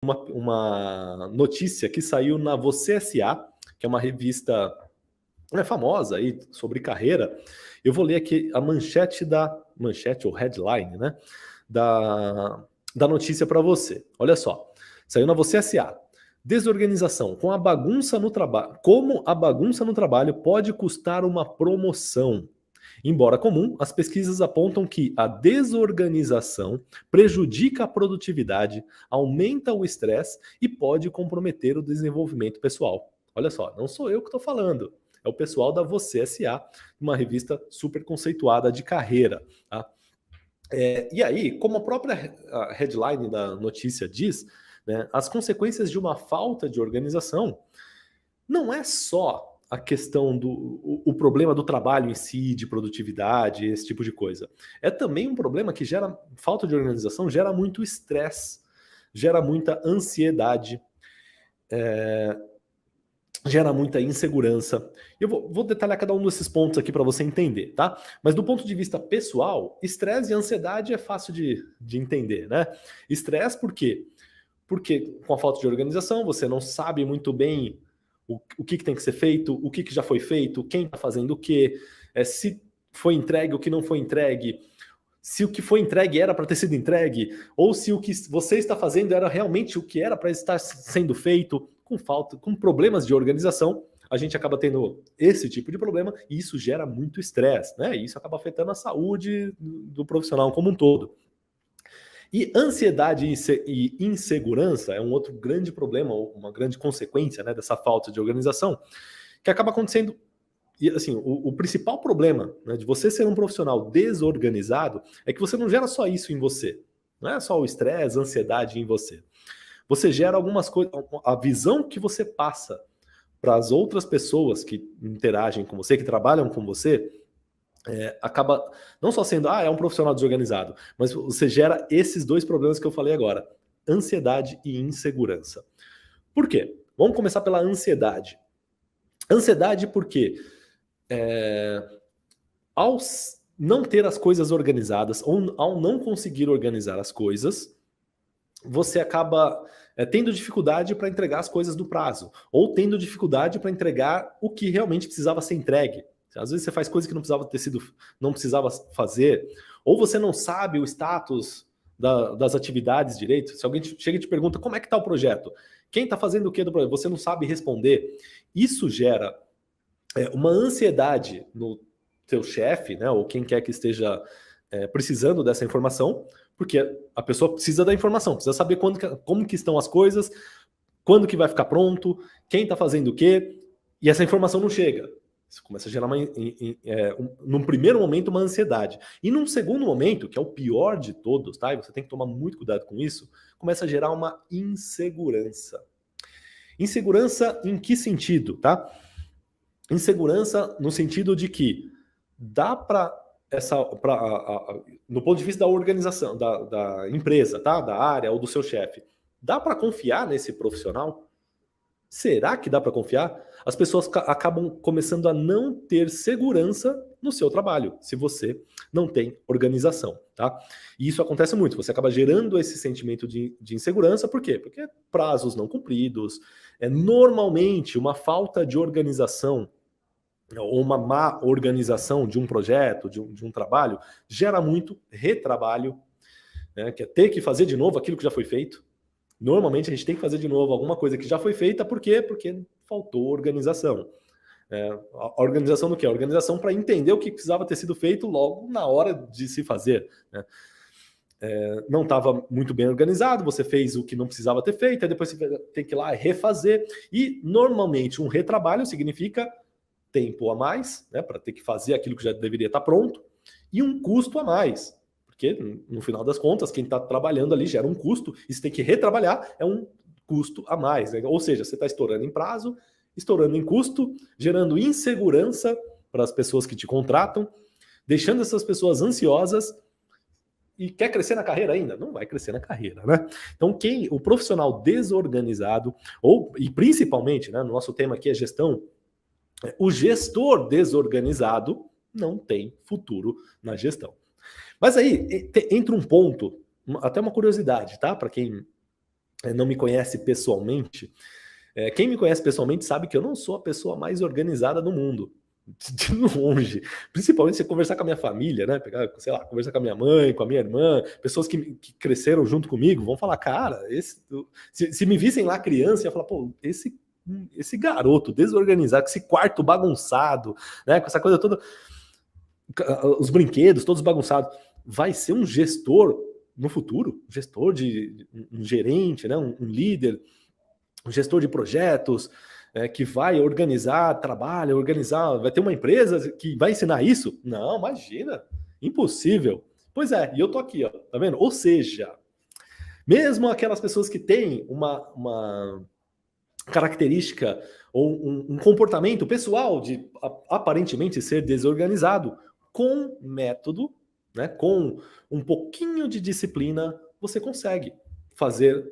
uma notícia que saiu na Você S.A., que é uma revista famosa aí sobre carreira. Eu vou ler aqui a manchete ou headline, né, da notícia para você. Olha só, saiu na Você S.A. Desorganização com a bagunça no trabalho. Como a bagunça no trabalho pode custar uma promoção? Embora comum, as pesquisas apontam que a desorganização prejudica a produtividade, aumenta o estresse e pode comprometer o desenvolvimento pessoal. Olha só, não sou eu que estou falando, é o pessoal da Você S.A., uma revista super conceituada de carreira. Tá? E aí, como a própria headline da notícia diz, né, as consequências de uma falta de organização não é só a questão o problema do trabalho em si, de produtividade, esse tipo de coisa. É também um problema que falta de organização gera muito estresse, gera muita ansiedade, gera muita insegurança. Eu vou detalhar cada um desses pontos aqui para você entender, tá? Mas do ponto de vista pessoal, estresse e ansiedade é fácil de entender, né? Estresse por quê? Porque com a falta de organização, você não sabe muito bem o que tem que ser feito, o que já foi feito, quem está fazendo o quê, se foi entregue, o que não foi entregue, se o que foi entregue era para ter sido entregue, ou se o que você está fazendo era realmente o que era para estar sendo feito, com problemas de organização, a gente acaba tendo esse tipo de problema e isso gera muito estresse, né? E isso acaba afetando a saúde do profissional como um todo. E ansiedade e insegurança é um outro grande problema, uma grande consequência, né, dessa falta de organização, que acaba acontecendo. E assim, o principal problema, né, de você ser um profissional desorganizado é que você não gera só isso em você. Não é só o estresse, a ansiedade em você. Você gera algumas coisas, a visão que você passa para as outras pessoas que interagem com você, que trabalham com você, acaba não só sendo, é um profissional desorganizado, mas você gera esses dois problemas que eu falei agora, ansiedade e insegurança. Por quê? Vamos começar pela ansiedade. Ansiedade porque ao não ter as coisas organizadas, ou ao não conseguir organizar as coisas, você acaba tendo dificuldade para entregar as coisas do prazo, ou tendo dificuldade para entregar o que realmente precisava ser entregue. Às vezes você faz coisas que não precisava fazer, ou você não sabe o status das atividades direito. Se alguém chega e te pergunta como é que está o projeto, quem está fazendo o que do projeto, você não sabe responder. Isso gera uma ansiedade no teu chefe, né, ou quem quer que esteja precisando dessa informação, porque a pessoa precisa da informação, precisa saber como que estão as coisas, quando que vai ficar pronto, quem está fazendo o quê, e essa informação não chega. Isso começa a gerar, num primeiro momento, uma ansiedade. E num segundo momento, que é o pior de todos, tá? E você tem que tomar muito cuidado com isso, começa a gerar uma insegurança. Insegurança em que sentido, tá? Insegurança no sentido de que dá para no ponto de vista da organização, da empresa, tá? Da área ou do seu chefe, dá para confiar nesse profissional? Será que dá para confiar? As pessoas acabam começando a não ter segurança no seu trabalho, se você não tem organização, tá? E isso acontece muito, você acaba gerando esse sentimento de insegurança, por quê? Porque prazos não cumpridos, normalmente uma falta de organização ou uma má organização de um projeto, de um trabalho, gera muito retrabalho, né? Que é ter que fazer de novo aquilo que já foi feito. Normalmente a gente tem que fazer de novo alguma coisa que já foi feita, por quê? Porque faltou organização. A organização do quê? A organização para entender o que precisava ter sido feito logo na hora de se fazer. Né? Não estava muito bem organizado, você fez o que não precisava ter feito, aí depois você tem que ir lá refazer. E normalmente um retrabalho significa tempo a mais, né, para ter que fazer aquilo que já deveria estar pronto, e um custo a mais. Porque, no final das contas, quem está trabalhando ali gera um custo, e se tem que retrabalhar, é um custo a mais. Né? Ou seja, você está estourando em prazo, estourando em custo, gerando insegurança para as pessoas que te contratam, deixando essas pessoas ansiosas e quer crescer na carreira ainda? Não vai crescer na carreira, né? Então, o profissional desorganizado, e principalmente, né, no nosso tema aqui é gestão, o gestor desorganizado não tem futuro na gestão. Mas aí entra um ponto, até uma curiosidade, tá? Para quem não me conhece pessoalmente, quem me conhece pessoalmente sabe que eu não sou a pessoa mais organizada do mundo. De longe. Principalmente se conversar com a minha família, né? Pegar, sei lá, conversar com a minha mãe, com a minha irmã, pessoas que cresceram junto comigo, vão falar, cara, se me vissem lá criança, ia falar, pô, esse garoto desorganizado, com esse quarto bagunçado, né? Com essa coisa toda, os brinquedos todos bagunçados, vai ser um gestor no futuro, um gerente, né? Um líder, um gestor de projetos, que vai organizar trabalho, vai ter uma empresa que vai ensinar isso? Não, imagina, impossível. Pois é, e eu tô aqui, ó, tá vendo? Ou seja, mesmo aquelas pessoas que têm uma característica ou um comportamento pessoal de aparentemente ser desorganizado, com método, né, com um pouquinho de disciplina, você consegue fazer,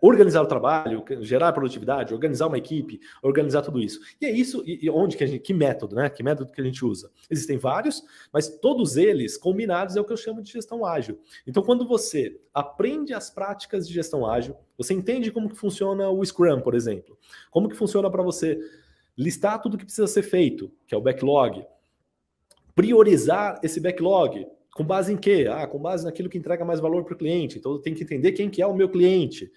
organizar o trabalho, gerar produtividade, organizar uma equipe, organizar tudo isso. E é isso, e onde que método, né? Que método que a gente usa? Existem vários, mas todos eles combinados é o que eu chamo de gestão ágil. Então, quando você aprende as práticas de gestão ágil, você entende como que funciona o Scrum, por exemplo, como que funciona para você listar tudo que precisa ser feito, que é o backlog, priorizar esse backlog. Com base em quê? Com base naquilo que entrega mais valor para o cliente. Então eu tenho que entender quem que é o meu cliente.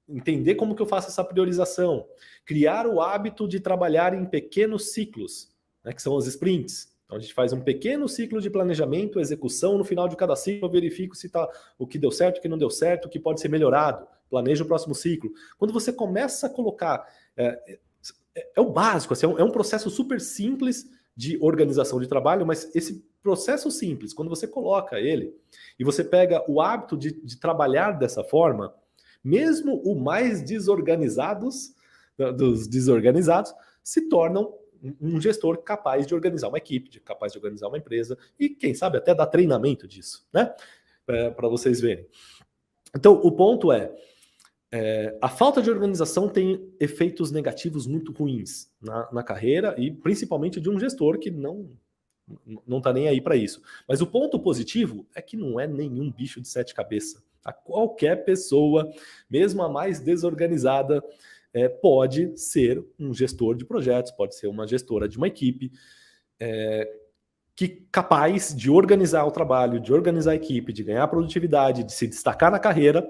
Entender como que eu faço essa priorização. Criar o hábito de trabalhar em pequenos ciclos, né, que são os sprints. Então a gente faz um pequeno ciclo de planejamento, execução, no final de cada ciclo eu verifico se tá o que deu certo, o que não deu certo, o que pode ser melhorado. Planejo o próximo ciclo. Quando você começa a colocar... É o básico, assim, é um processo super simples de organização de trabalho, mas esse processo simples, quando você coloca ele e você pega o hábito de trabalhar dessa forma, mesmo o mais desorganizados dos desorganizados se tornam um gestor capaz de organizar uma equipe, capaz de organizar uma empresa e, quem sabe, até dar treinamento disso, né? Para vocês verem. Então, o ponto a falta de organização tem efeitos negativos muito ruins na carreira e principalmente de um gestor que não está nem aí para isso. Mas o ponto positivo é que não é nenhum bicho de sete cabeças. A qualquer pessoa, mesmo a mais desorganizada, pode ser um gestor de projetos, pode ser uma gestora de uma equipe, que capaz de organizar o trabalho, de organizar a equipe, de ganhar produtividade, de se destacar na carreira,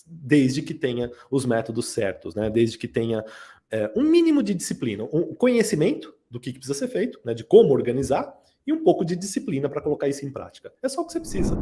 desde que tenha os métodos certos, né? Desde que tenha um mínimo de disciplina, um conhecimento do que precisa ser feito, né? De como organizar e um pouco de disciplina para colocar isso em prática. É só o que você precisa.